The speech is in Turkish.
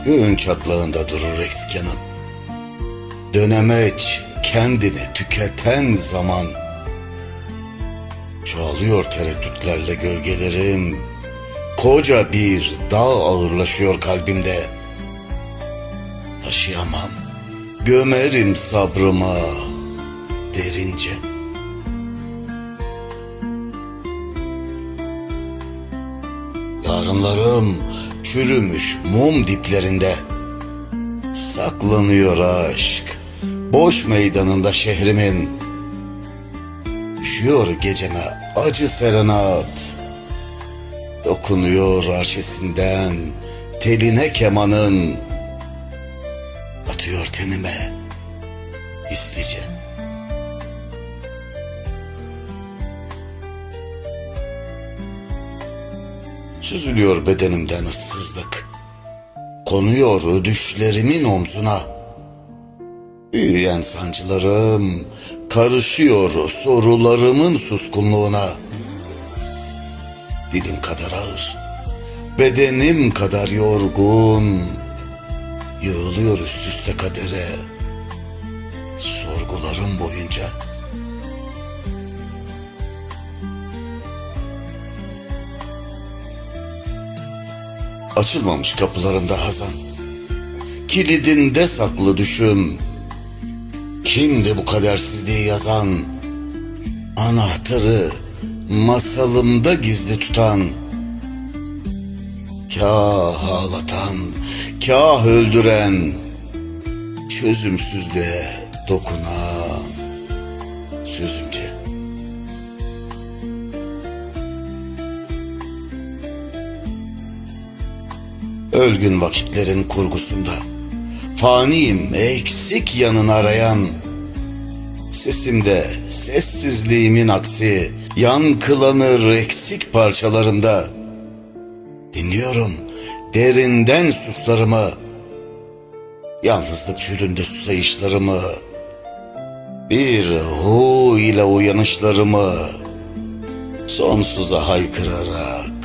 Göğün çatlağında durur eksik yanım. Dönemeç kendini tüketen zaman. Çoğalıyor tereddütlerle gölgelerim. Koca bir dağ ağırlaşıyor kalbimde. Taşıyamam, gömerim sabrıma derince. Yarınlarım çürümüş mum diplerinde. Saklanıyor aşk boş meydanında şehrimin. Üşüyor geceme acı serenat. Dokunuyor arşesinden teline kemanın. Atıyor tenime hislice. Süzülüyor bedenimden ıssızlık. Konuyor ödüşlerimin omzuna. Büyüyen sancılarım karışıyor sorularımın suskunluğuna. Dilim kadar ağır, bedenim kadar yorgun. Yığılıyor üst üste kadere sorgularım boyunca. Açılmamış kapılarımda hazan, kilidinde saklı düşüm. Kimdi bu kadersizliği yazan? Anahtarı masalımda gizli tutan. Kâh ağlatan, kâh öldüren, çözümsüzlüğe dokunan sözümce. Ölgün vakitlerin kurgusunda faniyim eksik yanını arayan. Sesimde sessizliğimin aksi yankılanır eksik parçalarında. Dinliyorum derinden suslarımı, yalnızlık çölünde susayışlarımı, bir hu ile uyanışlarımı sonsuza haykırarak